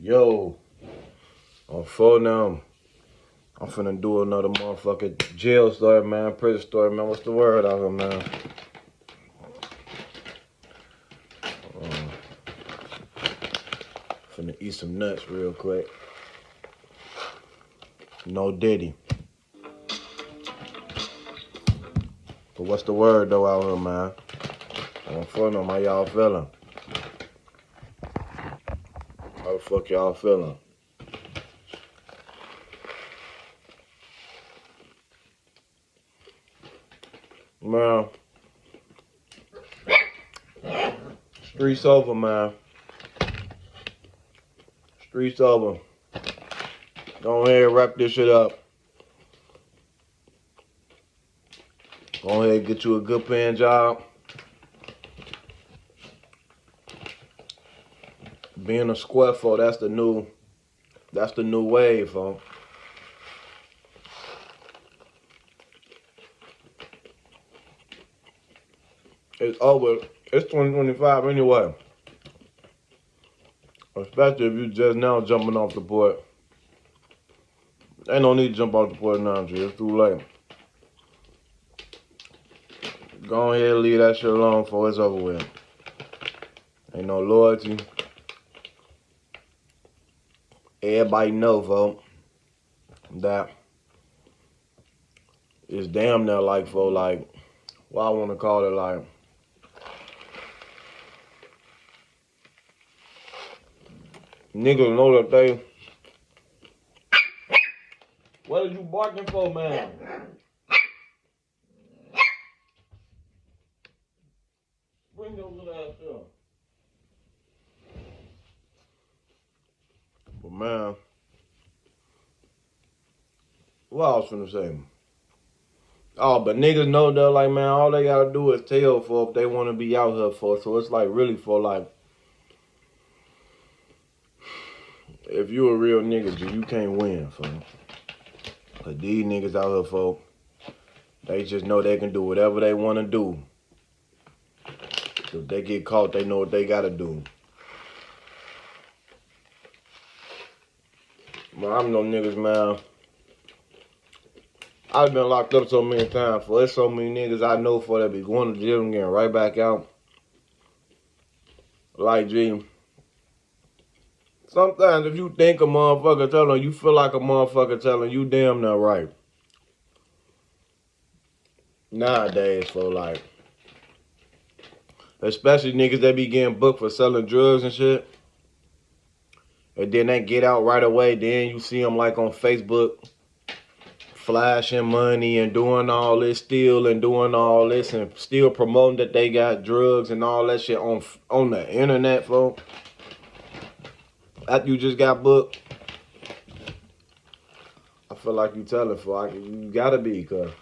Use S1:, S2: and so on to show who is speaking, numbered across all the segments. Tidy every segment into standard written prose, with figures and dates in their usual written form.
S1: Yo, on phone now. I'm finna do another motherfucking jail story, man. Prison story, man. What's the word out here, man? Finna eat some nuts real quick. No Diddy. But what's the word though out here, man? On phone now, how y'all feeling? How the fuck y'all feeling? Man, streets over, man. Streets over. Go ahead and wrap this shit up. Go ahead and get you a good paying job. Being a square folk, that's the new wave, folks. It's over. It's 2025 anyway. Especially if you just now jumping off the port. Ain't no need to jump off the port now, G. It's too late. Go ahead and leave that shit alone before it's over with. Ain't no loyalty. Everybody know, folks, that it's damn near like, for like, what I want to call it, like, niggas know that they. What are you barking for, man? Bring your little ass here. But man, what I was finna say? Oh, but niggas know that, like, man, all they gotta do is tell for if they want to be out here for. So it's like really for like, if you a real nigga, G, you can't win, fam. Cause these niggas out here, folk, they just know they can do whatever they want to do. If they get caught, they know what they gotta do. But I'm no niggas, man. I've been locked up so many times, for there's so many niggas I know for that be going to jail and getting right back out. Like, G, sometimes if you think a motherfucker telling you, feel like a motherfucker telling you, damn not right. Nowadays, for like, especially niggas that be getting booked for selling drugs and shit, and then they get out right away, then you see them like on Facebook flashing money and doing all this, still and doing all this and still promoting that they got drugs and all that shit on the internet, folks. After you just got booked, I feel like you telling, folks, you gotta be, cause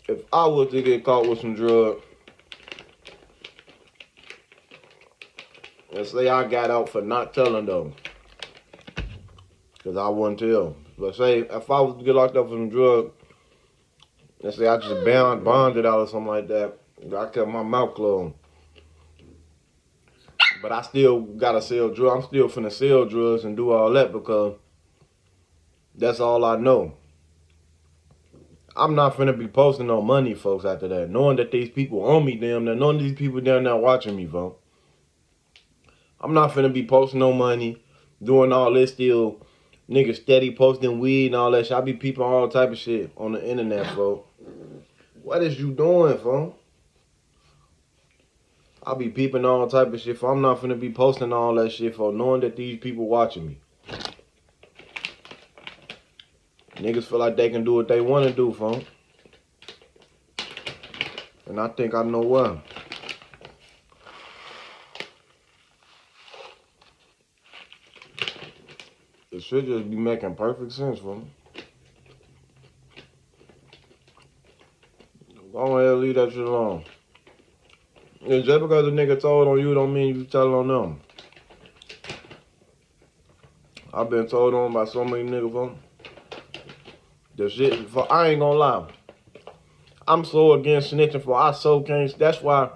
S1: if I was to get caught with some drugs, and say I got out for not telling them, because I wouldn't tell. But say if I was to get locked up for some drugs, and say I just bonded out or something like that, I kept my mouth closed. But I still gotta sell drugs. I'm still finna sell drugs and do all that because that's all I know. I'm not finna be posting no money, folks, after that. Knowing that these people own me damn near, knowing these people down there watching me, folks. I'm not finna be posting no money, doing all this still. Niggas steady posting weed and all that shit. I be peeping all type of shit on the internet, folks. What is you doing, folks? I be peeping all type of shit, folks. I'm not finna be posting all that shit, folks, knowing that these people watching me. Niggas feel like they can do what they want to do, folks. And I think I know why. It should just be making perfect sense for me. Go ahead and leave that shit alone. And just because a nigga told on you don't mean you tell on them. I've been told on by so many niggas, folks. The shit, for I ain't gonna lie. I'm so against snitching, for I so can't. That's why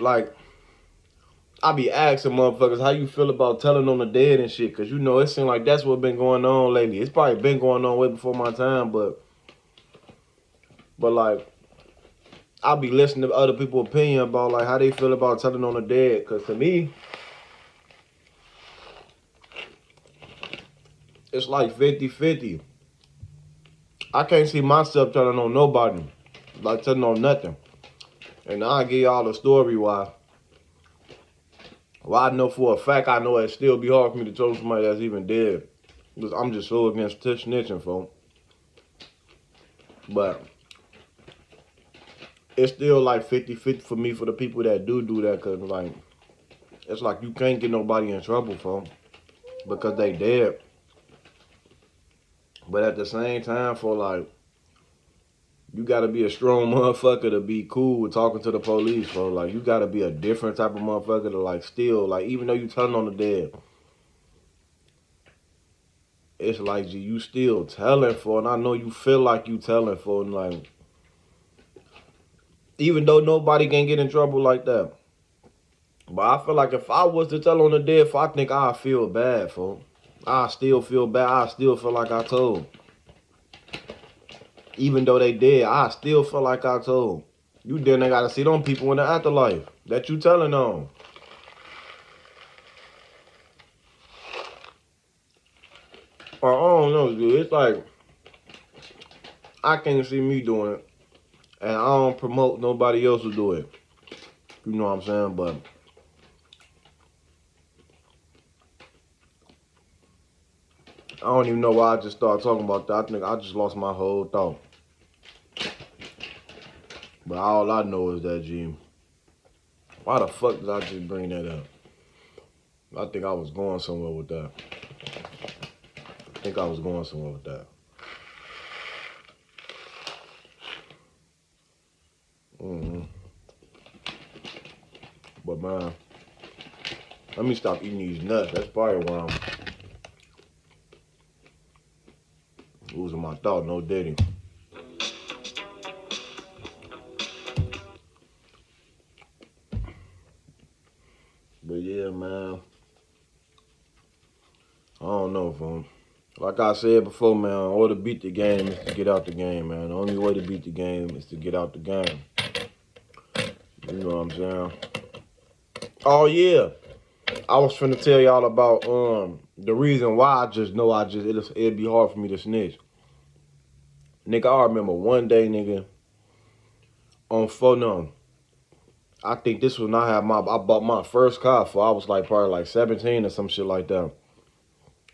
S1: like, I be asking motherfuckers how you feel about telling on the dead and shit, cause you know it seems like that's what been going on lately. It's probably been going on way before my time, but like, I be listening to other people's opinion about like how they feel about telling on the dead, cause to me, it's like 50-50. I can't see myself telling on nobody, like telling on nothing. And I'll give y'all the story why. Well, I know for a fact, I know it'd still be hard for me to tell somebody that's even dead. Because I'm just so against snitching, folks. But it's still like 50-50 for me for the people that do that. Because, like, it's like you can't get nobody in trouble, folks. Because they dead. But at the same time, for like, you gotta be a strong motherfucker to be cool with talking to the police, folks. Like, you gotta be a different type of motherfucker to, like, still, like, even though you telling on the dead, it's like, gee, you still telling for, and I know you feel like you telling for, and like, even though nobody can get in trouble like that. But I feel like if I was to tell on the dead, I think I'd feel bad, for. I still feel bad. I still feel like I told. Even though they dead, I still feel like I told. You then they gotta see them people in the afterlife that you telling on. Or I don't know, dude. It's like, I can't see me doing it. And I don't promote nobody else to do it. You know what I'm saying? But I don't even know why I just started talking about that. I think I just lost my whole thought. But all I know is that, G, why the fuck did I just bring that up? I think I was going somewhere with that. But man, let me stop eating these nuts. That's probably why I'm losing my thought. No dating. But yeah, man. I don't know, fam. Like I said before, man, all to beat the game is to get out the game, man. The only way to beat the game is to get out the game. You know what I'm saying? Oh, yeah. I was finna tell y'all about the reason why I just know it'd be hard for me to snitch. Nigga, I remember one day, nigga, on phone. I think this was when I bought my first car for, I was like probably like 17 or some shit like that.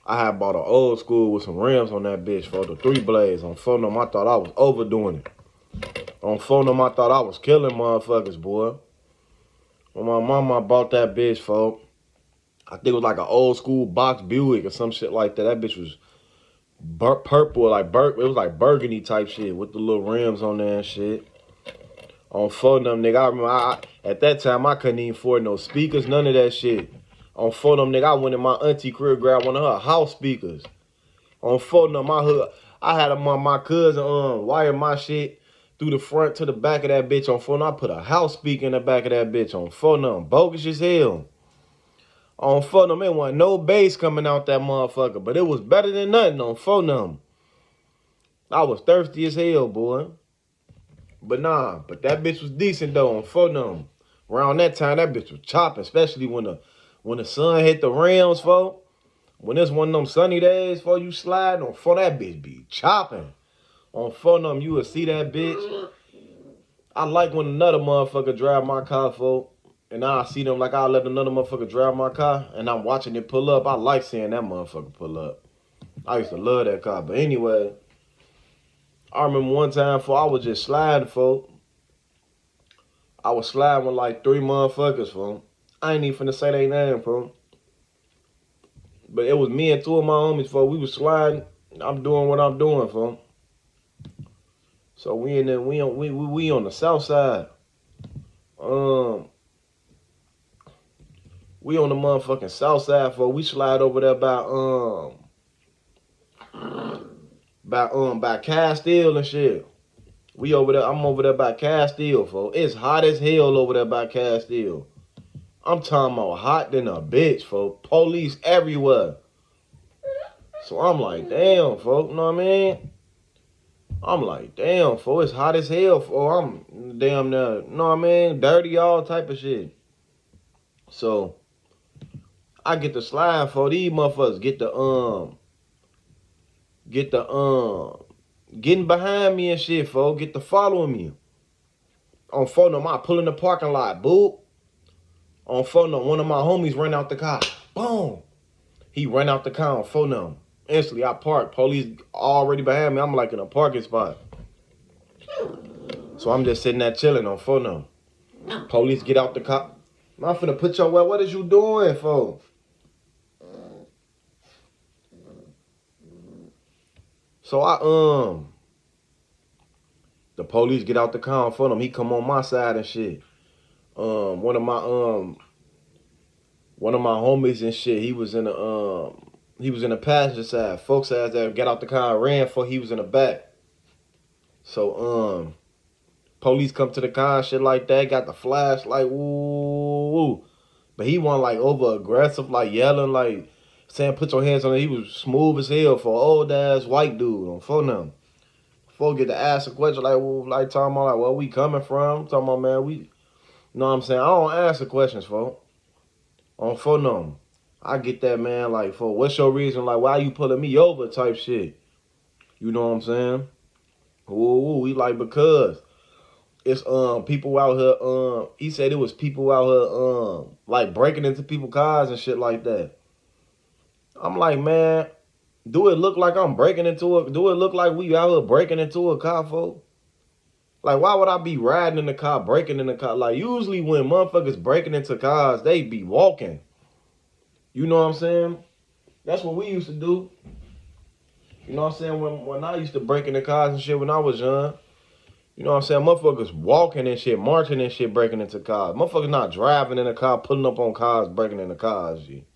S1: I had bought an old school with some rims on that bitch for the 3 blades. On phone, I thought I was overdoing it. On phone, I thought I was killing motherfuckers, boy. When my mama bought that bitch, folks, I think it was like an old school box Buick or some shit like that. That bitch was purple, like it was like burgundy type shit with the little rims on there and shit. On phone them, nigga, I remember at that time I couldn't even afford no speakers, none of that shit. On phone them, nigga, I went in my auntie crib, grabbed one of her house speakers. On phone them, I had my cousin wire my shit through the front to the back of that bitch. On phone, I put a house speaker in the back of that bitch. On phone them, bogus as hell. On phone them, it wasn't no bass coming out that motherfucker, but it was better than nothing on phone them. I was thirsty as hell, boy. But that bitch was decent though on phone them. Around that time, that bitch was chopping, especially when the sun hit the rims, folks. When it's one of them sunny days, for you slide on phone, that bitch be chopping. On phone them, you will see that bitch. I like when another motherfucker drive my car, folks. And I see them like I let another motherfucker drive my car, and I'm watching it pull up. I like seeing that motherfucker pull up. I used to love that car. But anyway, I remember one time, I was just sliding, folks. I was sliding with like 3 motherfuckers, folks. I ain't even finna say their name, folks. But it was me and 2 of my homies, folks. We was sliding. I'm doing what I'm doing, folks. So we on the south side. We on the motherfucking south side, folks. We slide over there by Castile and shit. We over there. I'm over there by Castile, folks. It's hot as hell over there by Castile. I'm talking about hot than a bitch, folks. Police everywhere. So I'm like, damn, folks. You know what I mean? I'm like, damn, folks. It's hot as hell, folks. I'm damn near, you know what I mean? Dirty, all type of shit. So I get the slide for these motherfuckers. Getting behind me and shit, folks. Get to following me. On phone them, I pull in the parking lot, boop. On phone them, one of my homies ran out the car. Boom. He ran out the car on phone them. Instantly, I parked. Police already behind me. I'm like in a parking spot. So I'm just sitting there chilling on phone them. Police get out the car. I'm finna put your what is you doing, folks? So the police get out the car for him. He come on my side and shit. One of my homies and shit. He was in the passenger side. Folks ass that got out the car and ran for. He was in the back. So police come to the car and shit like that. Got the flashlight. Woo. But he wasn't like over aggressive, like yelling, like saying put your hands on it. He was smooth as hell for an old ass white dude on phone them. Folks get to ask a question like, well, like talking about like where we coming from. Talking about, man, we, you know what I'm saying? I don't answer questions, folks. On phone them. I get that, man, like, for what's your reason? Like, why you pulling me over type shit? You know what I'm saying? We like, because it's people out here, he said it was people out here like breaking into people's cars and shit like that. I'm like, man, do it look like I'm breaking into a, do it look like we out here breaking into a car, folks? Like, why would I be riding in the car, breaking in the car? Like, usually when motherfuckers breaking into cars, they be walking. You know what I'm saying? That's what we used to do. You know what I'm saying? When I used to break into cars and shit when I was young, you know what I'm saying? Motherfuckers walking and shit, marching and shit, breaking into cars. Motherfuckers not driving in a car, pulling up on cars, breaking into cars, G.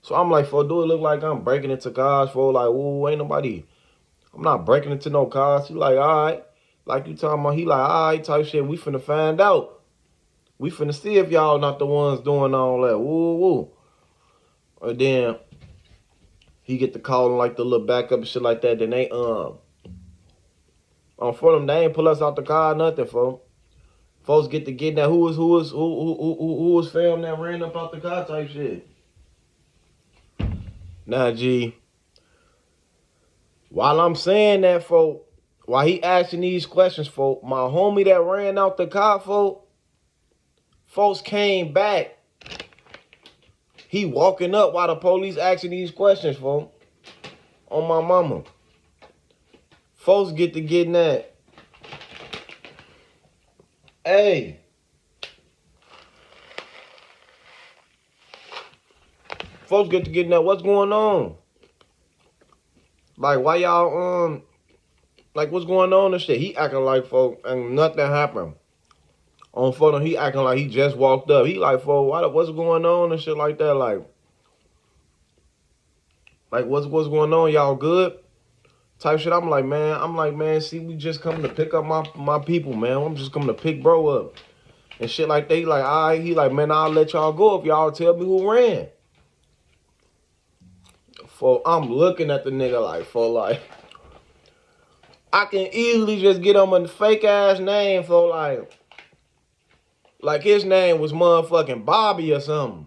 S1: So I'm like, for do it look like I'm breaking into cars, for like, whoa, ain't nobody, I'm not breaking into no cars. He like, all right. Like you talking about, he like, all right, type shit, we finna find out. We finna see if y'all not the ones doing all that, woo. And then he get the call and like the little backup and shit like that. Then they for them, they ain't pull us out the car, nothing, folks. Folks get to get that who was film that ran up out the car type shit. Now, G, while I'm saying that, folks, while he asking these questions, folks, my homie that ran out the car, folks came back. He walking up while the police asking these questions, folks. On my mama. Folks get to getting that. Hey. Folks get to getting that. What's going on? Like, why y'all, like, what's going on and shit? He acting like, folks, and nothing happened. On photo, he acting like he just walked up. He like, folks, what's going on and shit like that? Like what's going on? Y'all good? Type shit. I'm like, man, see, we just coming to pick up my people, man. I'm just coming to pick bro up. And shit like that. He like, all right. He like, man, I'll let y'all go if y'all tell me who ran. I'm looking at the nigga like, I can easily just get him a fake ass name for like his name was motherfucking Bobby or something.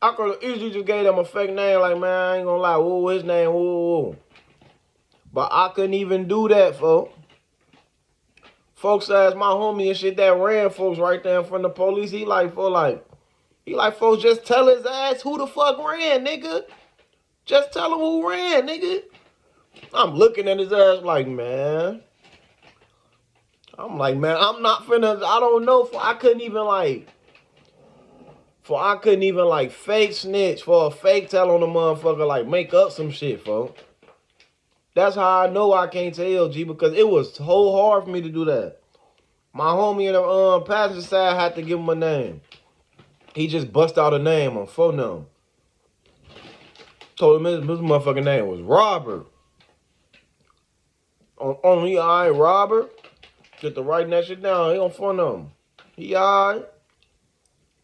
S1: I could easily just gave him a fake name like, man, I ain't gonna lie, woo, his name, woo. But I couldn't even do that, folks. Folks asked my homie and shit that ran, folks, right there in front of the police. He like, folks, just tell his ass who the fuck ran, nigga. Just tell him who ran, nigga. I'm looking at his ass like, man. I'm like, man, I'm not finna, I don't know. I couldn't even fake snitch for a fake tell on the motherfucker, like make up some shit, folks. That's how I know I can't tell, G, because it was so hard for me to do that. My homie in the passenger side had to give him a name. He just bust out a name on phone number. Told him his motherfucking name was Robert. He alright, Robert. Get the writing that shit down. He on phone them. He alright.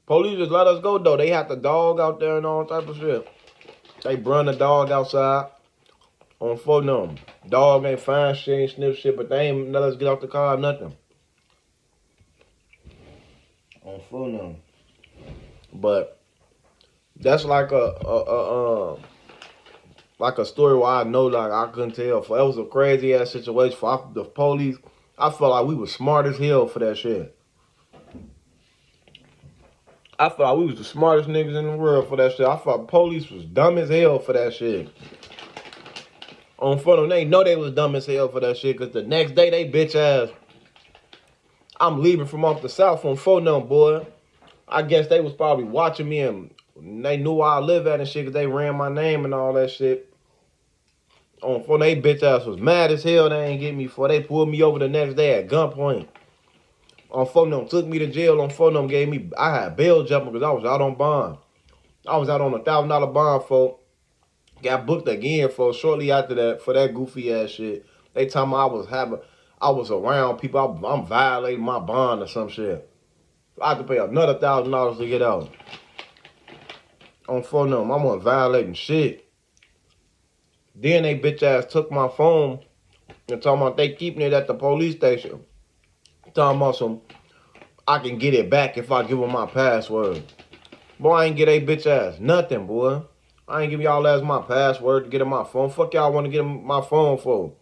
S1: Police just let us go though. They had the dog out there and all type of shit. They brung the dog outside on phone them. Dog ain't fine shit, ain't sniff shit, but they ain't let us get off the car or nothing. On phone them. But that's like a story where I know like I couldn't tell. For it was a crazy ass situation. For the police, I felt like we was smart as hell for that shit. I felt like we was the smartest niggas in the world for that shit. I thought police was dumb as hell for that shit. On front of them, they know they was dumb as hell for that shit, cause the next day they bitch ass. I'm leaving from off the south on phone them, boy. I guess they was probably watching me and they knew where I live at and shit, cause they ran my name and all that shit. On phone, they bitch ass was mad as hell. They ain't get me for. They pulled me over the next day at gunpoint. On phone them, took me to jail. On phone them, gave me. I had bail jumping because I was out on bond. I was out on $1,000 bond, for. Got booked again, for shortly after that for that goofy ass shit. They told me I was around people. I'm violating my bond or some shit. I had to pay another $1,000 to get out. On phone them, I'm on violating shit. Then they bitch ass took my phone and talking about they keeping it at the police station. Talking about some, I can get it back if I give them my password. Boy, I ain't get a bitch ass nothing, boy. I ain't give y'all ass my password to get in my phone. Fuck y'all want to get in my phone for?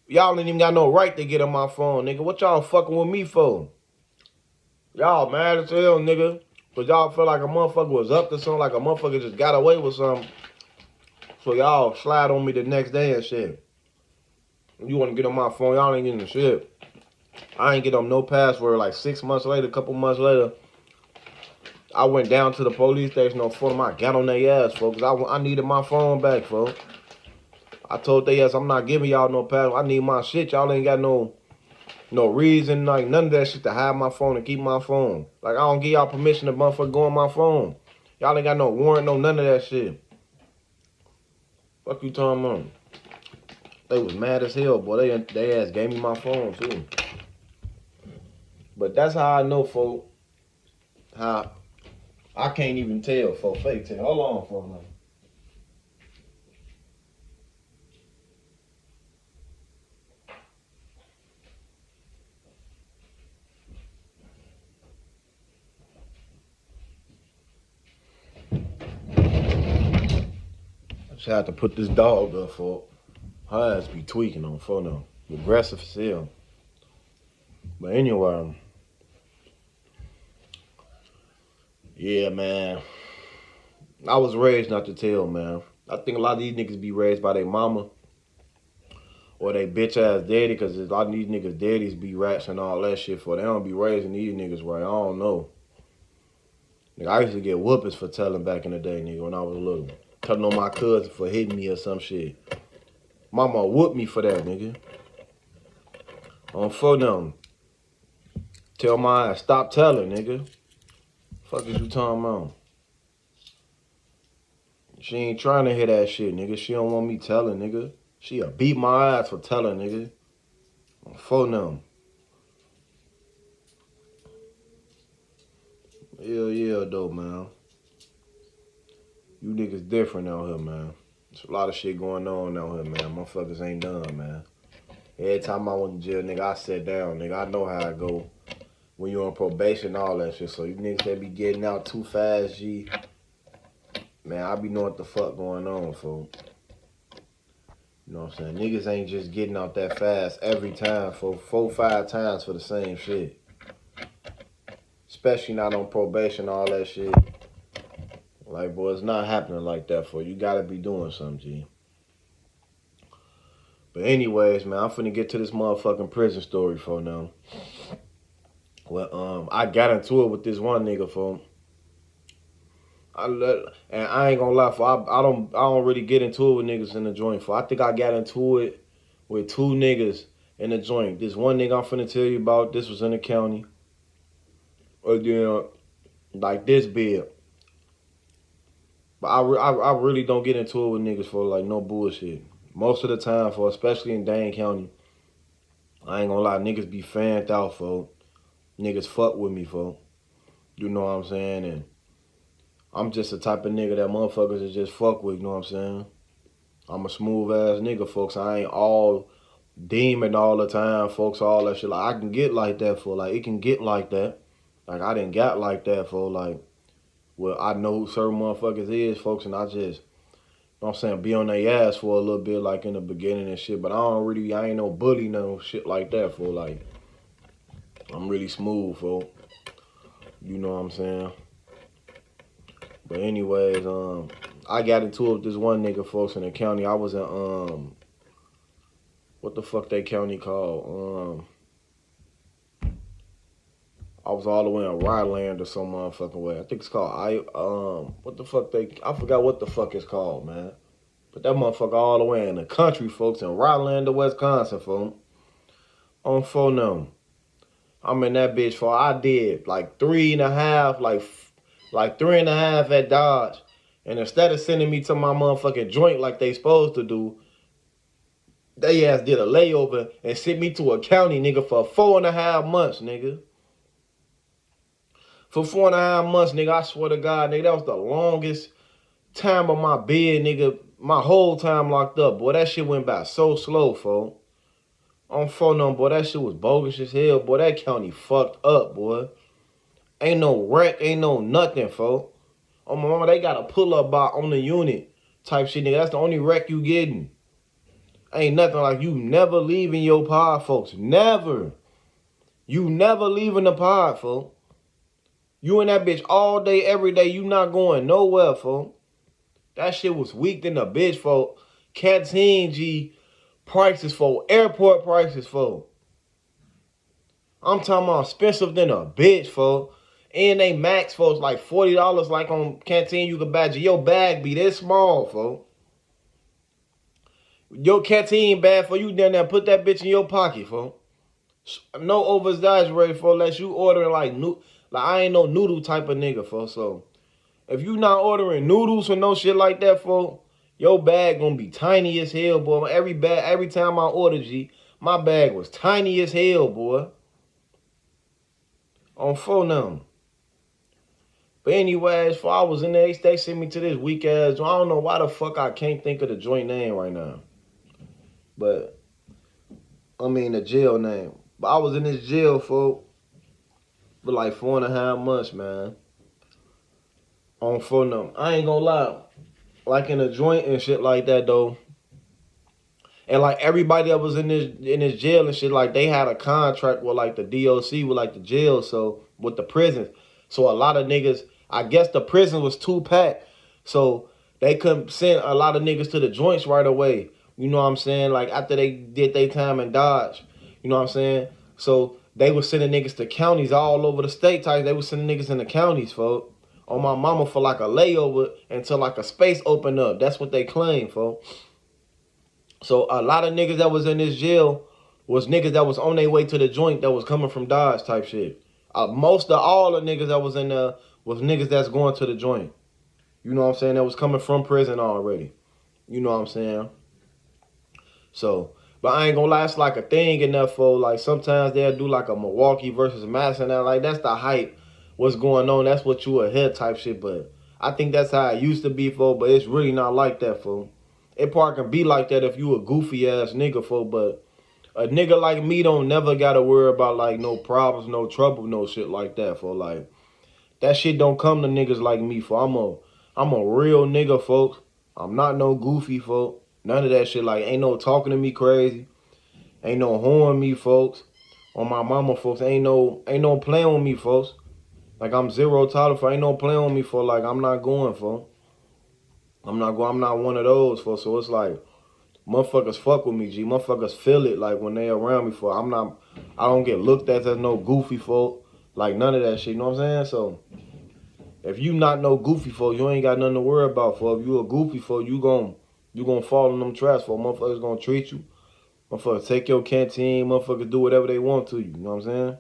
S1: Y'all ain't even got no right to get in my phone, nigga. What y'all fucking with me for? Y'all mad as hell, nigga. Cause y'all feel like a motherfucker was up to something, like a motherfucker just got away with something. So y'all slide on me the next day and shit. You want to get on my phone, y'all ain't getting the shit. I ain't get them no password. Like 6 months later, a couple months later, I went down to the police station on phone. I got on their ass, folks. I needed my phone back, folks. I told they ass, I'm not giving y'all no password. I need my shit. Y'all ain't got no reason, like none of that shit to hide my phone and keep my phone. Like I don't give y'all permission to motherfucker go on my phone. Y'all ain't got no warrant, no none of that shit. Fuck you talking about? They was mad as hell, boy. They ass gave me my phone too. But that's how I know, folks. How I can't even tell, folks. Fake tell. Hold on for a minute. I just had to put this dog up, folks. Her ass be tweaking on phone now. Aggressive as hell. But anyway, yeah, man. I was raised not to tell, man. I think a lot of these niggas be raised by their mama or they bitch ass daddy, because a lot of these niggas daddies be rats and all that shit, for they don't be raising these niggas right. I don't know. Nigga, I used to get whoopings for telling back in the day, nigga, when I was little. Telling on my cousin for hitting me or some shit. Mama whooped me for that, nigga. On phone them. Tell my ass, stop telling, nigga. Fuck is you talking about? She ain't trying to hear that shit, nigga. She don't want me telling, nigga. She'll beat my ass for telling, nigga. On phone them. Hell yeah, though, man. You niggas different out here, man. There's a lot of shit going on out here, man. Motherfuckers ain't done, man. Every time I went to jail, nigga, I sat down, nigga. I know how it go. When you're on probation, all that shit. So you niggas that be getting out too fast, G. Man, I be knowing what the fuck going on, folks. You know what I'm saying? Niggas ain't just getting out that fast every time for 4-5 times for the same shit. Especially not on probation, all that shit. Like, boy, it's not happening like that for you. You gotta be doing something, G. But anyways, man, I'm finna get to this motherfucking prison story for now. Well, I got into it with this one nigga for. And I ain't gonna lie, for I don't really get into it with niggas in the joint. For I think I got into it with 2 niggas in the joint. This one nigga I'm finna tell you about, this was in the county. Again, like this big. But I really don't get into it with niggas for like no bullshit. Most of the time, for especially in Dane County, I ain't gonna lie, niggas be fanned out, folks. Niggas fuck with me, folks. You know what I'm saying? And I'm just the type of nigga that motherfuckers is just fuck with, you know what I'm saying? I'm a smooth ass nigga, folks. I ain't all demon all the time, folks, all that shit. Like, I can get like that, for like, it can get like that. Like, I didn't got like that, for like, well, I know who certain motherfuckers is, folks, and I just, you know what I'm saying, be on their ass for a little bit, like, in the beginning and shit, but I ain't no bully, no shit like that, for like, I'm really smooth, folks. You know what I'm saying? But anyways, I got into it with this one nigga, folks, in the county. I was in, what the fuck that county called? I was all the way in Ryland or some motherfucking way. I think it's called I forgot what the fuck it's called, man. But that motherfucker all the way in the country, folks, in Ryland, Wisconsin, folks. On phone them. I'm in that bitch for I did like 3.5, like 3.5 at Dodge. And instead of sending me to my motherfucking joint like they supposed to do, they ass did a layover and sent me to a county, nigga, for 4.5 months, nigga. For 4.5 months, nigga, I swear to God, nigga, that was the longest time of my bed, nigga. My whole time locked up, boy. That shit went by so slow, folks. On phone number, boy, that shit was bogus as hell, boy. That county fucked up, boy. Ain't no wreck, ain't no nothing, folks. Oh, my mama, they got a pull-up bar on the unit type shit, nigga. That's the only wreck you getting. Ain't nothing like you never leaving your pod, folks. Never. You never leaving the pod, folks. You in that bitch all day, every day. You not going nowhere, folks. That shit was weak than a bitch, folks. Canteen G prices, folks. Airport prices, folks. I'm talking about expensive than a bitch, folks. And they max, folks, like $40 like on Canteen you can buy. Your bag be this small, folks. Your Canteen bag for you down there, put that bitch in your pocket, folks. No over-exaggerated, folks, unless you ordering like I ain't no noodle type of nigga, folks. So if you not ordering noodles or no shit like that, folks, your bag gonna be tiny as hell, boy. Every time I ordered G, my bag was tiny as hell, boy. On phone now. But anyways, before I was in there, they sent me to this weak ass. I don't know why the fuck I can't think of the joint name right now. But I mean the jail name. But I was in this jail for like 4.5 months, man. On phone them. I ain't gonna lie. Like in a joint and shit like that though. And like everybody that was in this jail and shit, like they had a contract with like the DOC, with like the jail, so with the prisons. So a lot of niggas, I guess the prison was too packed. So they couldn't send a lot of niggas to the joints right away. You know what I'm saying? Like after they did their time in Dodge. You know what I'm saying? So they were sending niggas to counties all over the state. They were sending niggas in the counties, folks. On my mama for like a layover until like a space opened up. That's what they claim, folks. So a lot of niggas that was in this jail was niggas that was on their way to the joint that was coming from Dodge type shit. Most of all the niggas that was in there was niggas that's going to the joint. You know what I'm saying? That was coming from prison already. You know what I'm saying? So, but I ain't gonna lie, it's like a thing in there for like sometimes they'll do like a Milwaukee versus Madison. And like that's the hype. What's going on? That's what you will hear type shit. But I think that's how it used to be, for. But it's really not like that, for. It probably can be like that if you a goofy ass nigga, for. But a nigga like me don't never gotta worry about like no problems, no trouble, no shit like that, for. Like that shit don't come to niggas like me, for. I'm a real nigga, folks. I'm not no goofy, folks. None of that shit. Like ain't no talking to me crazy. Ain't no hoeing me, folks. On my mama, folks. Ain't no playing with me, folks. Like I'm zero tolerance for. Ain't no playing with me, for. Like I'm not going, for. I'm not one of those, for. So it's like motherfuckers fuck with me, G. Motherfuckers feel it like when they around me, for. I don't get looked at as no goofy folk. Like none of that shit, you know what I'm saying? So if you not no goofy folk, you ain't got nothing to worry about, for. If you a goofy folk, you gon' fall in them traps, for. Motherfuckers gonna treat you. Motherfuckers take your canteen, motherfuckers do whatever they want to you, you know what I'm saying?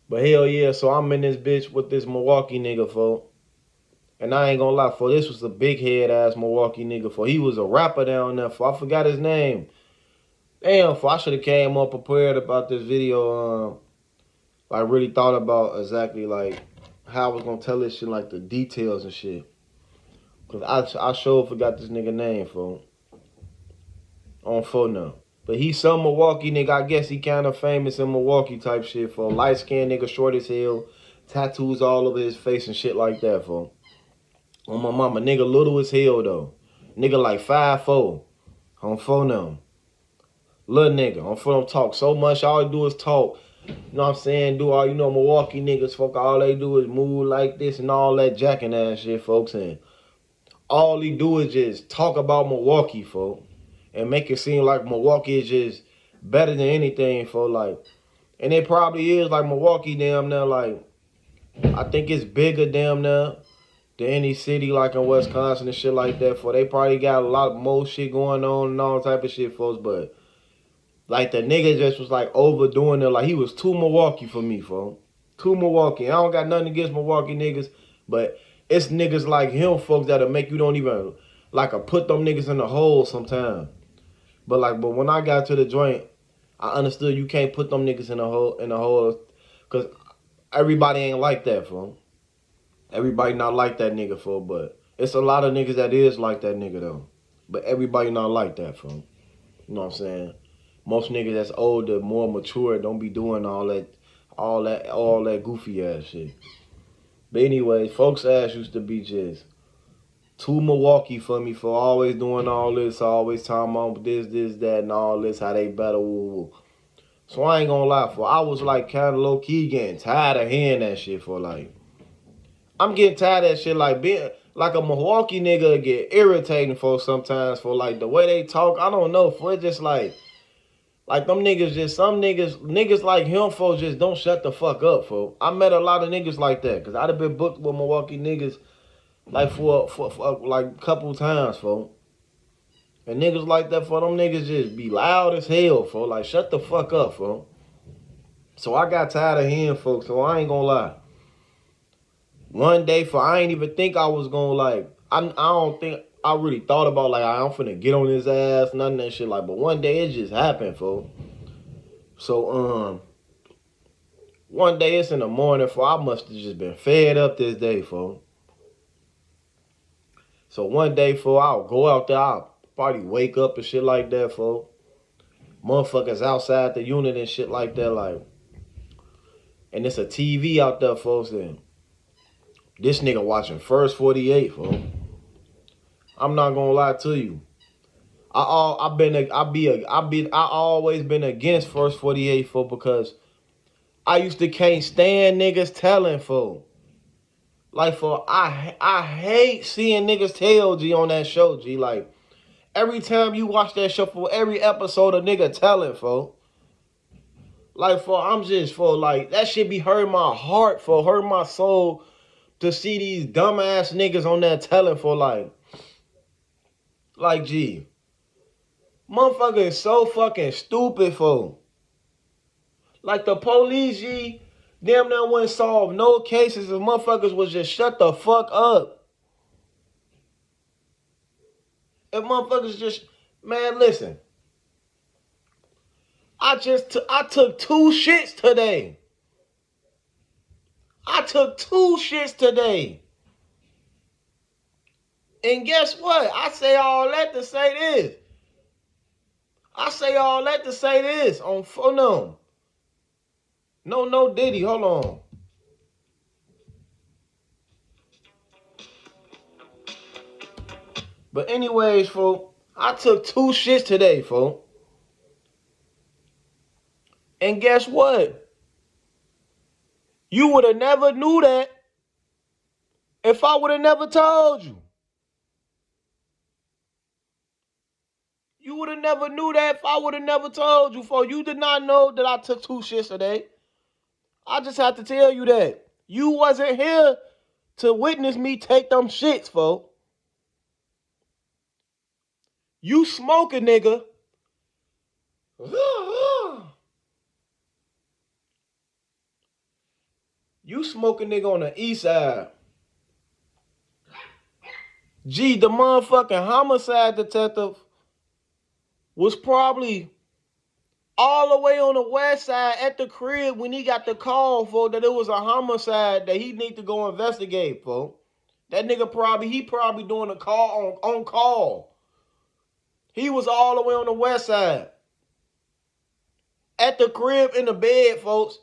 S1: But hell yeah, so I'm in this bitch with this Milwaukee nigga, folk. And I ain't gonna lie, for this was a big head ass Milwaukee nigga. For he was a rapper down there. For I forgot his name. Damn, for I should have came more prepared about this video. Like really thought about exactly like how I was gonna tell this shit, like the details and shit. Cause I sure forgot this nigga name for on phone now. But he's some Milwaukee nigga. I guess he kind of famous in Milwaukee type shit for light skinned nigga, short as hell, tattoos all over his face and shit like that for. On my mama, nigga little as hell though. Nigga like 5'4". On phone now. Little nigga. On phone talk so much. All he do is talk. You know what I'm saying? Do all, you know, Milwaukee niggas, fuck, all they do is move like this and all that jacking ass shit, folks. And all he do is just talk about Milwaukee, folks. And make it seem like Milwaukee is just better than anything, folks. Like, and it probably is, like, Milwaukee damn near, like, I think it's bigger damn near than any city, like, in Wisconsin and shit like that, folks. They probably got a lot more shit going on and all type of shit, folks. But, like, the nigga just was, like, overdoing it. Like, he was too Milwaukee for me, folks. Too Milwaukee. I don't got nothing against Milwaukee niggas, but it's niggas like him, folks, that'll make you don't even, like, put them niggas in the hole sometimes. But when I got to the joint, I understood you can't put them niggas in the hole, cause everybody ain't like that, fool. Everybody not like that nigga, fool. But it's a lot of niggas that is like that nigga though. But everybody not like that, fool. You know what I'm saying? Most niggas that's older, more mature, don't be doing all that goofy ass shit. But anyway, folks' ass used to be just too Milwaukee for me, for always doing all this, always talking about this, that, and all this, how they better, woo, woo. So I ain't gonna lie, for I was like kind of low key getting tired of hearing that shit. For like, I'm getting tired of that shit. Like being like a Milwaukee nigga get irritating for sometimes, for like the way they talk. I don't know, for it just like them niggas, just some niggas like him, for just don't shut the fuck up, for. I met a lot of niggas like that, cause I'd have been booked with Milwaukee niggas like for like a couple times, for. And niggas like that, for them niggas just be loud as hell, for. Like, shut the fuck up, for. So I got tired of hearing folks, so I ain't gonna lie. One day, for I ain't even think I was gonna like, I don't think I really thought about like I'm finna get on his ass, none of that shit. Like, but one day it just happened, folks. So one day it's in the morning, for I must have just been fed up this day, folks. So one day, for I'll go out there, I'll probably wake up and shit like that, folks. Motherfuckers outside the unit and shit like that, like. And it's a TV out there, folks, and this nigga watching First 48, folks. I'm not gonna lie to you. I always been against First 48, folks, because I used to can't stand niggas telling, folks. Like, for I hate seeing niggas tell, G, on that show, G. Like, every time you watch that show, for every episode, a nigga telling, folks. Like, for I'm just, for like, that shit be hurting my heart, for hurting my soul, to see these dumbass niggas on there telling, for like, G. Motherfucker is so fucking stupid, for. Like, the police, G, damn near wouldn't solve no cases if motherfuckers was just shut the fuck up. If motherfuckers just, man, listen. I took 2 shits today. I took 2 shits today. And guess what? I say all that to say this. On phone. No Diddy. Hold on. But anyways, folks, I took 2 shits today, folks. And guess what? You would have never knew that if I would have never told you. You would have never knew that if I would have never told you, folks. You did not know that I took 2 shits today. I just have to tell you that. You wasn't here to witness me take them shits, folks. You smoking, nigga. You smoking, nigga, on the east side. Gee, the motherfucking homicide detective was probably all the way on the west side at the crib when he got the call for that it was a homicide that he need to go investigate for. That nigga probably doing a call on call. He was all the way on the west side. At the crib in the bed, folks.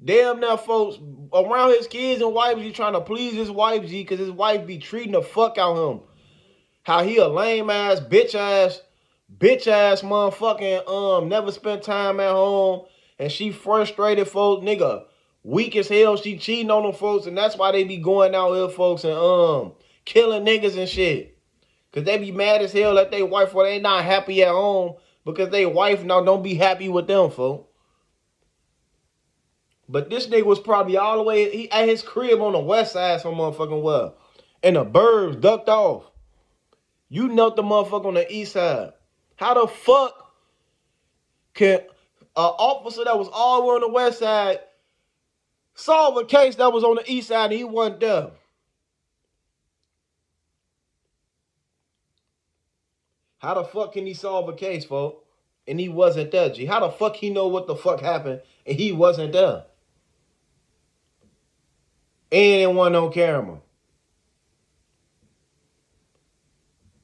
S1: Damn now, folks, around his kids and wife, he trying to please his wife, G, because his wife be treating the fuck out of him. How he a lame ass, bitch ass motherfucking never spent time at home, and she frustrated, folks, nigga, weak as hell. She cheating on them folks, and that's why they be going out here, folks, and killing niggas and shit. Cause they be mad as hell at their wife or they not happy at home because they wife now don't be happy with them, folks. But this nigga was probably all the way at his crib on the west side some motherfucking well. And the birds ducked off. You knelt the motherfucker on the east side. How the fuck can an officer that was all the way on the west side solve a case that was on the east side and he wasn't there? How the fuck can he solve a case, folks? And he wasn't there, G. How the fuck he know what the fuck happened and he wasn't there? And it wasn't on camera.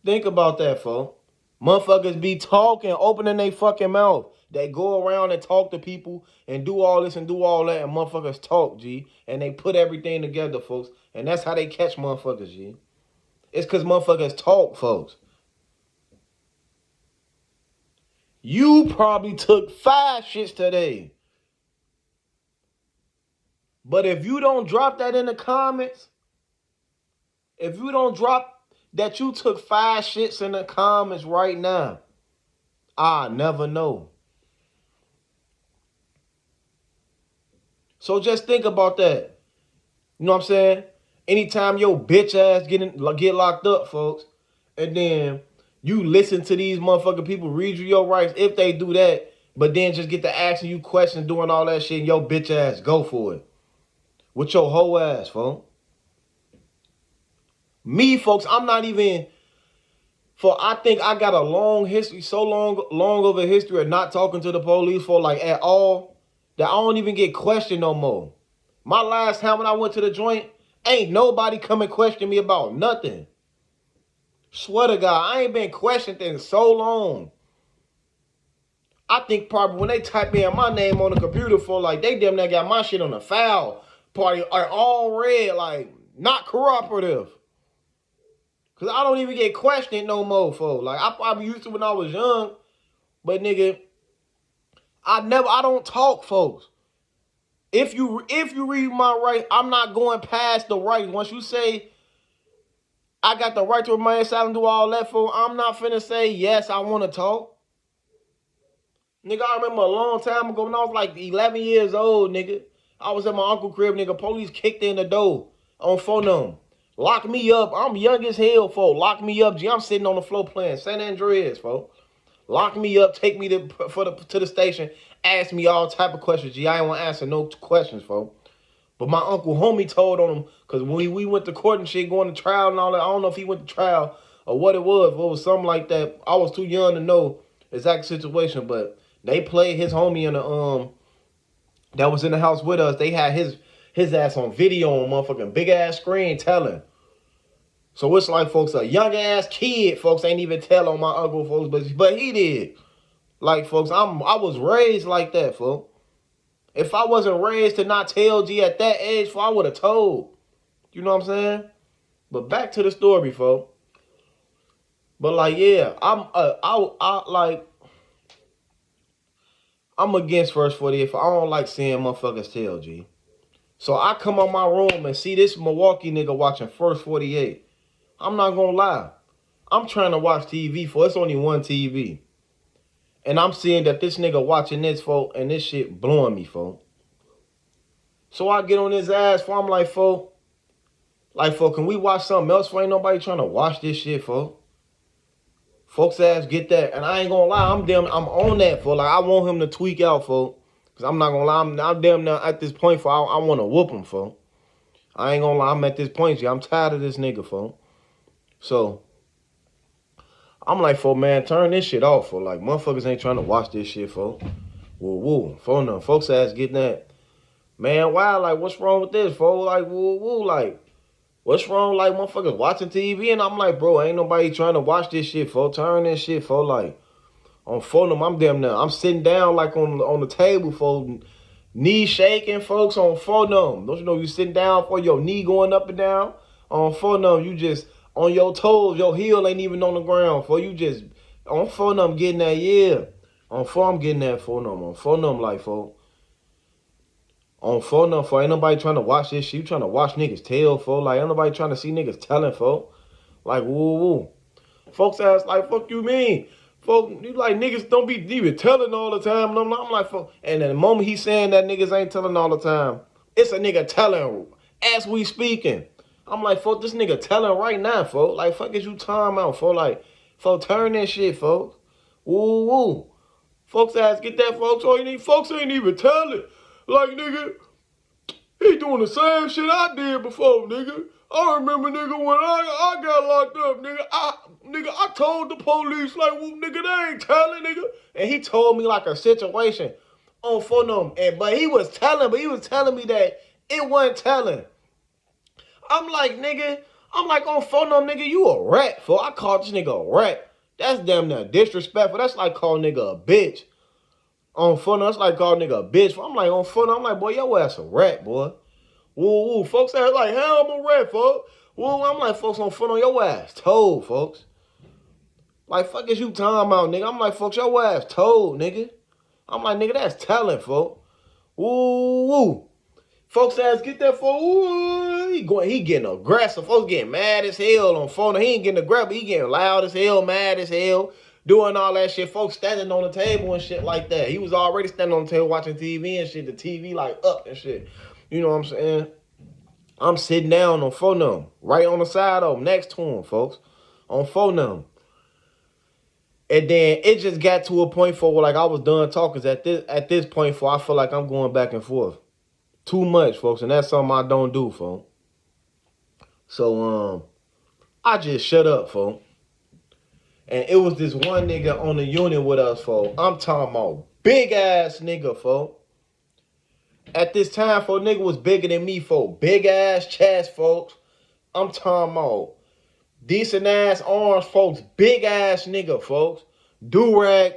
S1: Think about that, folks. Motherfuckers be talking, opening their fucking mouth. They go around and talk to people and do all this and do all that, and motherfuckers talk, G. And they put everything together, folks. And that's how they catch motherfuckers, G. It's because motherfuckers talk, folks. You probably took 5 shits today. But if you don't drop that in the comments, if you don't drop that you took 5 shits in the comments right now, I never know. So just think about that. You know what I'm saying? Anytime your bitch ass get locked up, folks, and then you listen to these motherfucking people read you your rights, if they do that, but then just get to asking you questions, doing all that shit, and your bitch ass go for it. With your whole ass, folks. Me, folks, I'm not even... I think I got a long history, so long of a history of not talking to the police for like at all, that I don't even get questioned no more. My last time when I went to the joint, ain't nobody come and question me about nothing. Swear to God, I ain't been questioned in so long. I think probably when they type in my name on the computer for like, they damn near got my shit on the foul party, are all red, like not cooperative. Cause I don't even get questioned no more, folks. Like I probably used to when I was young, but nigga, I don't talk, folks. If you read my right, I'm not going past the right. Once you say I got the right to remain silent, do all that, folks, I'm not finna say yes, I want to talk. Nigga, I remember a long time ago when I was like 11 years old, nigga. I was at my uncle's crib, nigga. Police kicked in the door on phone. Lock me up. I'm young as hell, folks. Lock me up, G. I'm sitting on the floor playing San Andreas, folks. Lock me up. Take me to the station. Ask me all type of questions, G. I ain't want to answer no questions, folks. But my uncle homie told on him, because when we went to court and shit, going to trial and all that, I don't know if he went to trial or what it was. If it was something like that. I was too young to know exact situation, but they played his homie in the that was in the house with us. They had his ass on video on motherfucking big ass screen telling. So it's like, folks, a young ass kid, folks, ain't even tell on my uncle, folks, but he did. Like, folks, I was raised like that, folks. If I wasn't raised to not tell G at that age, I would have told. You know what I'm saying? But back to the story, folks. But like, yeah, I'm against first 48. I don't like seeing motherfuckers tell, G. So I come on my room and see this Milwaukee nigga watching first 48. I'm not gonna lie. I'm trying to watch TV, for it's only one TV. And I'm seeing that this nigga watching this, folk, and this shit blowing me, folk. So I get on his ass, folk. I'm like, folk, can we watch something else? For ain't nobody trying to watch this shit, folk. Folks ass get that. And I ain't gonna lie, I'm on that, folk. Like, I want him to tweak out, folk. Because I'm not gonna lie, I'm damn now at this point, folk, I want to whoop him, folk. I ain't gonna lie, I'm at this point, G. I'm tired of this nigga, folk. So I'm like, for man, turn this shit off, for like motherfuckers ain't trying to watch this shit, for. Woo, for no, folks ass getting that. Man, why? Like, what's wrong with this, for? Like, woo, like, what's wrong? Like, motherfuckers watching TV, and I'm like, bro, ain't nobody trying to watch this shit, for. Turn this shit, for. Like, on phone them, I'm damn near, I'm sitting down like on the table, for knee shaking, folks, on phone them. Don't you know you sitting down for your knee going up and down? On phone them, you just on your toes, your heel ain't even on the ground, for you just on phone them getting that, yeah. On phone, I'm getting that phone them. On phone them, like, for. On phone them, for ain't nobody trying to watch this shit. You trying to watch niggas tail, for. Like, ain't nobody trying to see niggas telling, for. Like, woo. Folks ask, like, fuck you mean? Folks, you like, niggas don't be even telling all the time. And I'm like, fuck. And then the moment he's saying that niggas ain't telling all the time, it's a nigga telling as we speaking. I'm like, fuck, this nigga telling right now, folks. Like, fuck is you time out, folks? Like, folks, turn that shit, folks. Woo. Folks ask, get that, folks. Oh, you need, folks ain't even telling. Like, nigga, he doing the same shit I did before, nigga. I remember, nigga, when I got locked up, nigga, I told the police, like, well, nigga, they ain't telling, nigga. And he told me, like, a situation on phone them. But he was telling me that it wasn't telling. I'm like, nigga, on phone them, nigga, you a rat, fool. I called this nigga a rat. That's damn near disrespectful. That's like calling nigga a bitch. On phone, that's like calling nigga a bitch. I'm like, on phone, I'm like, boy, your ass a rat, boy. Woo. Folks ass like, hell, I'm a rat, folks. Woo, I'm like, folks, on phone on your ass told, folks. Like, fuck is you talking about, nigga? I'm like, folks, your ass told, nigga. I'm like, nigga, that's telling, folks. Woo. Folks ass get that for he getting aggressive. Folks getting mad as hell on phone. He ain't getting aggressive. He getting loud as hell, mad as hell, doing all that shit. Folks standing on the table and shit like that. He was already standing on the table watching TV and shit. The TV like up and shit. You know what I'm saying? I'm sitting down on phone them, right on the side of him, next to him, folks, on phone them. And then it just got to a point for like I was done talking. At this point for I feel like I'm going back and forth. Too much, folks, and that's something I don't do, folks. So, I just shut up, folks. And it was this one nigga on the unit with us, folks. I'm talking about big ass nigga, folks. At this time, folks, nigga was bigger than me, folks. Big ass chest, folks. I'm talking about decent ass arms, folks. Big ass nigga, folks. Do-rag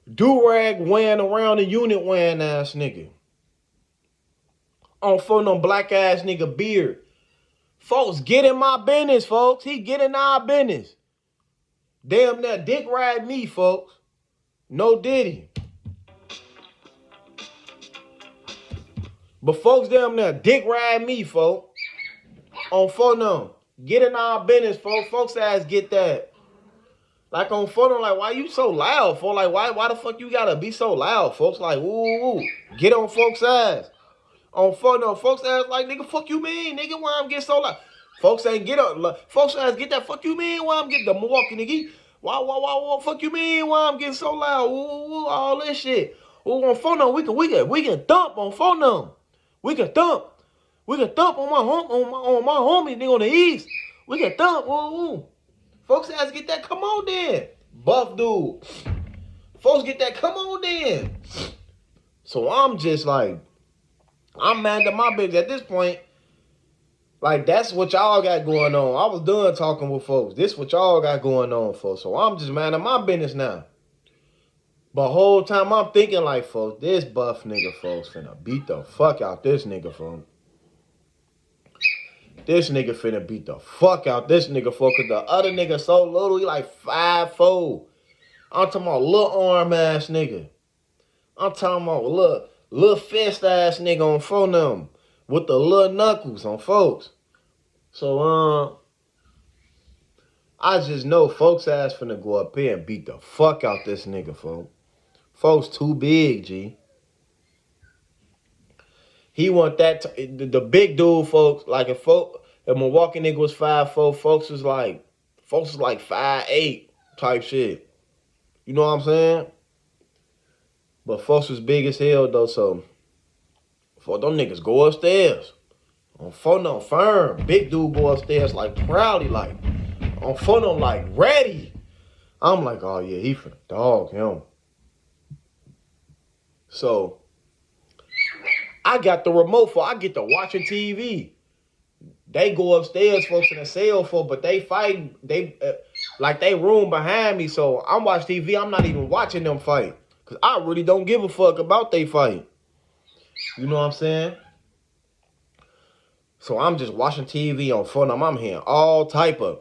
S1: wearing around the unit wearing ass nigga. On phone them black ass nigga beard. Folks, get in my business, folks. He get in our business. Damn that dick ride me, folks. No diddy. But folks damn that dick ride me, folks. On phone them. Get in our business, folks. Folks ass get that. Like on phone them, like, why you so loud, folks? Like, why the fuck you gotta be so loud, folks? Like, woo. Get on folks' ass. On phone, no, folks ass like, nigga, fuck you mean, nigga, why I'm getting so loud? Folks ain't get up, folks ass get that, fuck you mean, why I'm getting the Milwaukee, nigga? Why, fuck you mean, why I'm getting so loud? Ooh, all this shit. Ooh, on phone, no, we can thump on phone, no. We can thump on my homie, nigga, on the east. We can thump, ooh. Folks ass get that, come on then. Buff dude. Folks get that, come on then. So I'm just like, I'm mad at my bitch at this point. Like, that's what y'all got going on. I was done talking with folks. This what y'all got going on, folks. So I'm just mad at my business now. But whole time I'm thinking like, folks, this buff nigga, folks, finna beat the fuck out this nigga, folks. This nigga finna beat the fuck out this nigga, folks. Cause the other nigga so little, he like 5'4". I'm talking about little arm ass nigga. I'm talking about little fist ass nigga on phone them with the little knuckles on folks. So I just know folks ass finna go up here and beat the fuck out this nigga, folks. Folks too big, G. He want that the big dude, folks. Like if Milwaukee nigga was 5'4", folks was like 5'8" type shit. You know what I'm saying? But folks was big as hell though, so for them niggas go upstairs. On phone no firm. Big dude go upstairs like proudly like. on phone, I'm like ready. I'm like, oh yeah, he finna dog him. So I got the remote for. I get to watching TV. They go upstairs, folks, in the cell for, but they fighting. They like they room behind me. So I'm watching TV. I'm not even watching them fight because I really don't give a fuck about they fight. You know what I'm saying? So I'm just watching TV on phone. I'm hearing all type of.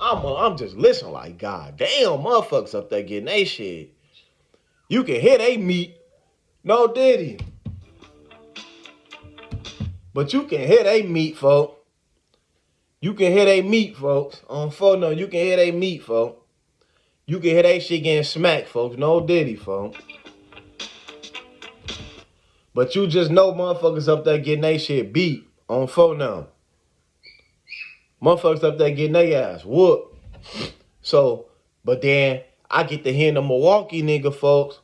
S1: I'm just listening like, God damn, motherfuckers up there getting they shit. You can hear they meat. No diddy. But you can hear they meat, folks. You can hear they meat, folks. On phone, no, you can hear they meat, folks. You can hear they shit getting smacked, folks. No diddy, folks. But you just know motherfuckers up there getting they shit beat on phone now. Motherfuckers up there getting their ass whooped. So, but then I get to hear the Milwaukee nigga, folks.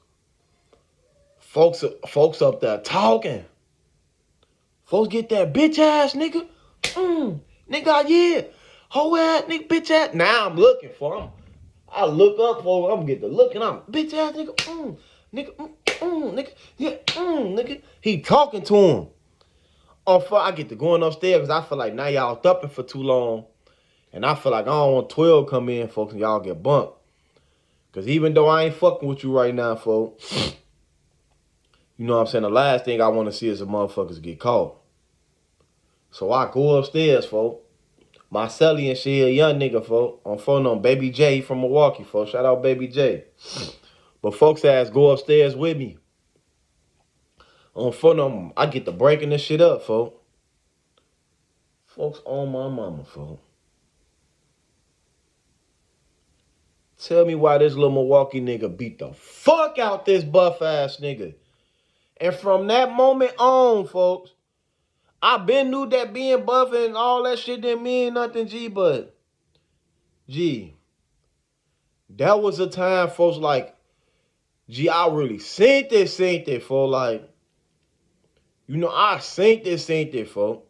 S1: Folks up there talking. Folks get that bitch ass nigga. Nigga, yeah. Hoe ass nigga, bitch ass. Now I'm looking for him. I look up for him. I'm getting to looking. I'm bitch ass nigga. Nigga, nigga. Yeah, nigga. He talking to him. I get to going upstairs because I feel like now y'all thumping for too long. And I feel like I don't want 12 come in, folks, and y'all get bumped. Because even though I ain't fucking with you right now, folks, you know what I'm saying? The last thing I want to see is the motherfuckers get caught. So I go upstairs, folks. My celly and shit, a young nigga, folks. On phone on Baby J from Milwaukee, folks. Shout out Baby J. But folks ass go upstairs with me. On phone on, I get to breaking this shit up, folks. Folks on my mama, folks. Tell me why this little Milwaukee nigga beat the fuck out this buff ass nigga. And from that moment on, folks, I been knew that being buff and all that shit didn't mean nothing, G, but G, that was a time, folks, like, G, I really seen it, folks, like, you know, I seen it, folks.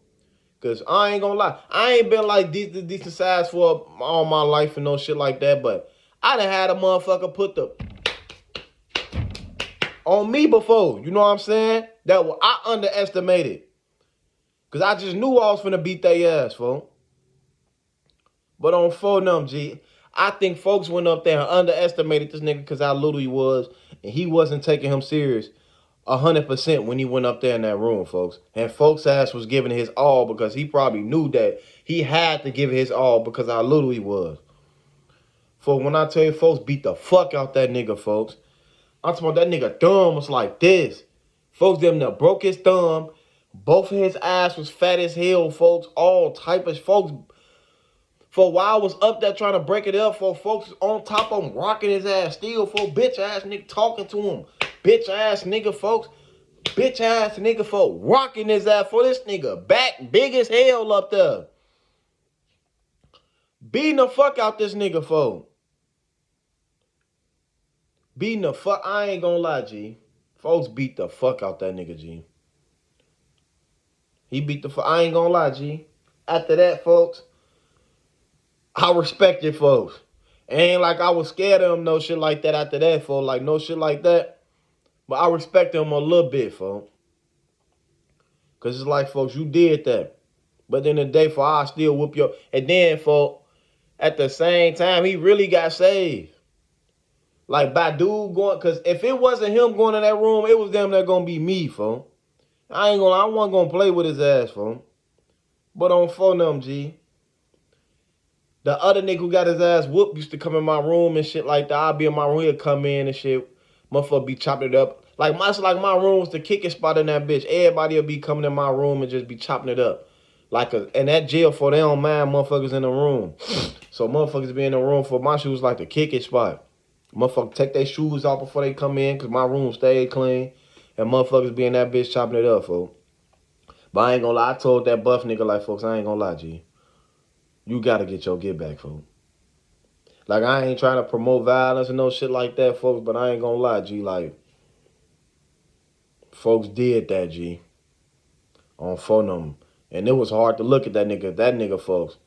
S1: Cause I ain't gonna lie, I ain't been like decent size for all my life and no shit like that, but I done had a motherfucker put the on me before. You know what I'm saying? I underestimated. Cause I just knew I was finna beat their ass, folks. But on phone them, G, I think folks went up there and underestimated this nigga cause how little he was, and he wasn't taking him serious 100% when he went up there in that room, folks. And folks' ass was giving his all because he probably knew that he had to give his all because how little he was. For when I tell you folks beat the fuck out that nigga, folks, I'm talking about that nigga thumb was like this. Folks them there broke his thumb. Both of his ass was fat as hell, folks. All type of folks. For a while I was up there trying to break it up, for folks on top of him rocking his ass still, for bitch ass nigga talking to him. Bitch ass nigga, folks. Bitch ass nigga, folks rocking his ass for this nigga. Back big as hell up there. Beating the fuck out this nigga, folks. Beating the fuck, I ain't gonna lie, G. Folks beat the fuck out that nigga, G. He beat the fuck, I ain't gonna lie, G. After that, folks, I respected folks. It ain't like I was scared of him, no shit like that after that, folks. Like, no shit like that. But I respect him a little bit, folks. Because it's like, folks, you did that. But then the day, for I still whoop your... And then, folks, at the same time, he really got saved. Like, by dude going... Because if it wasn't him going in that room, it was them that going to be me, folks. I wasn't going to play with his ass, folks. But on phone them, G. The other nigga who got his ass whooped used to come in my room and shit like that. I'd be in my room, he'd come in and shit. Motherfucker be chopping it up. Like my room was the kicking spot in that bitch. Everybody will be coming in my room and just be chopping it up. And that jail for they don't mind motherfuckers in the room. So motherfuckers be in the room for my shoes like the kicking spot. Motherfuckers take their shoes off before they come in because my room stayed clean. And motherfuckers be in that bitch chopping it up, folks. But I ain't gonna lie, I told that buff nigga like, folks, I ain't gonna lie, G. You gotta get your get back, folks. Like, I ain't trying to promote violence and no shit like that, folks, but I ain't gonna lie, G. Like, Folks did that, G. On phone them. And it was hard to look at that nigga, folks.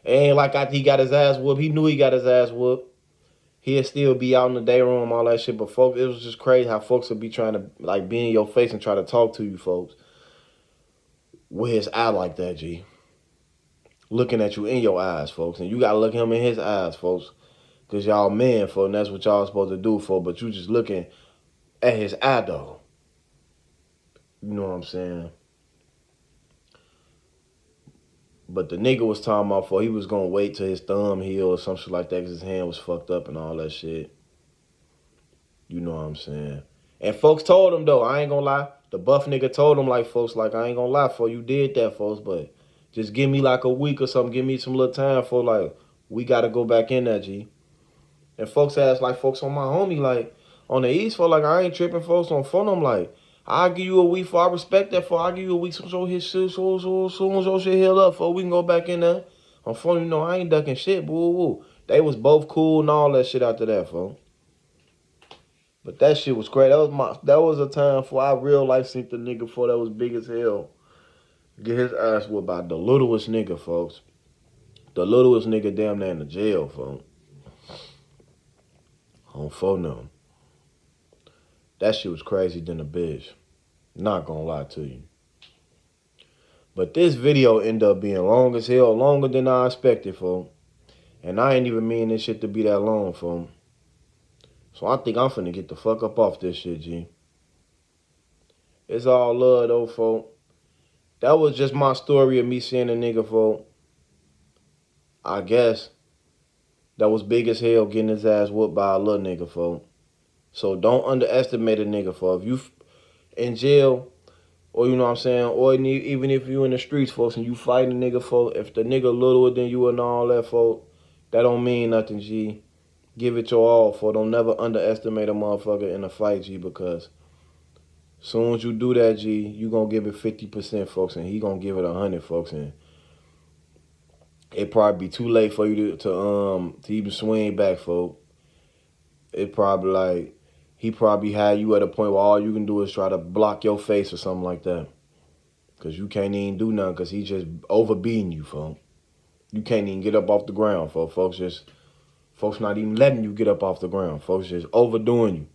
S1: It ain't like after he got his ass whooped. He knew he got his ass whooped. He'd still be out in the day room, all that shit. But folks, it was just crazy how folks would be trying to like be in your face and try to talk to you, folks. With his eye like that, G. Looking at you in your eyes, folks. And you gotta look him in his eyes, folks. Cause y'all men, folks, and that's what y'all supposed to do, folks. But you just looking at his eye, though. You know what I'm saying? But the nigga was talking about for he was gonna wait till his thumb healed or some shit like that because his hand was fucked up and all that shit. You know what I'm saying? And folks told him though, I ain't gonna lie. The buff nigga told him like, folks, like, I ain't gonna lie for you did that, folks, but just give me like a week or something. Give me some little time for like, we gotta go back in that, G. And folks asked like, folks on my homie, like, on the East, for like, I ain't tripping, folks on phone. I'm like, I'll give you a week for I respect that for I'll give you a week so his shit so soon as your shit heal up for we can go back in there. On phone, you know, I ain't ducking shit, boo woo. They was both cool and all that shit after that, folks. But that shit was great. That was a time for I real life seen the nigga for that was big as hell. Get his ass whooped by the littlest nigga, folks. The littlest nigga damn near in the jail, folks. On phone them. That shit was crazy than a bitch. Not gonna lie to you. But this video ended up being long as hell, longer than I expected, folks. And I ain't even mean this shit to be that long, folks. So I think I'm finna get the fuck up off this shit, G. It's all love though, folks. That was just my story of me seeing a nigga, folks. I guess that was big as hell getting his ass whooped by a little nigga, folks. So don't underestimate a nigga, folks. If you in jail, or you know what I'm saying, or even if you in the streets, folks, and you fighting a nigga, folks, if the nigga littler than you and all that, folks, that don't mean nothing, G. Give it your all, folks. Don't never underestimate a motherfucker in a fight, G, because soon as you do that, G, you gonna give it 50%, folks, and he gonna give it 100, folks, and it probably be too late for you to even swing back, folks. It probably like he probably had you at a point where all you can do is try to block your face or something like that, cause you can't even do nothing, cause he just overbeating you, folks. You can't even get up off the ground, folks. Folks not even letting you get up off the ground. Folks just overdoing you.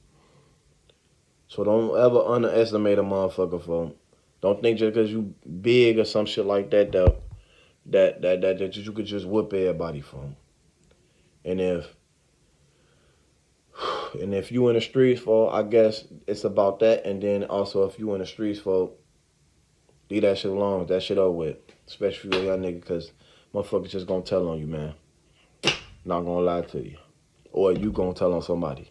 S1: So don't ever underestimate a motherfucker, folks. Don't think just because you big or some shit like that that you could just whoop everybody, folks. And if you in the streets, folks, I guess it's about that. And then also if you in the streets, folks, leave that shit alone. That shit over with. Especially for y'all nigga, because motherfuckers just gonna tell on you, man. Not gonna lie to you. Or you gonna tell on somebody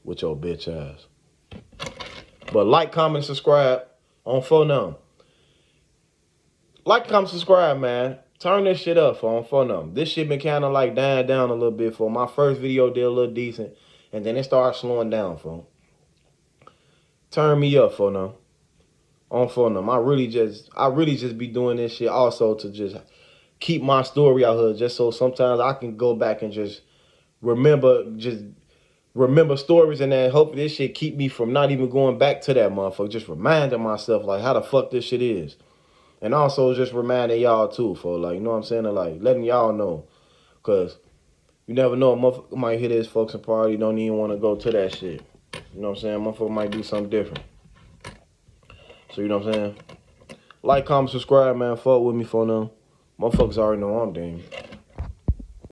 S1: with your bitch ass. But like, comment, subscribe on phone number. Like, comment, subscribe, man. Turn this shit up on phone number. This shit been kind of like dying down a little bit. For my first video did a little decent, and then it started slowing down, for. Turn me up, phone number. On phone number. I really just be doing this shit also to just keep my story out here, just so sometimes I can go back and just remember stories, and then hopefully this shit keep me from not even going back to that motherfucker. Just reminding myself like how the fuck this shit is. And also just reminding y'all too, for like, you know what I'm saying? And like letting y'all know. Cause you never know, a motherfucker might hear this folks and probably don't even want to go to that shit. You know what I'm saying? Motherfucker might do something different. So you know what I'm saying? Like, comment, subscribe, man. Fuck with me for now. Motherfuckers already know I'm damn.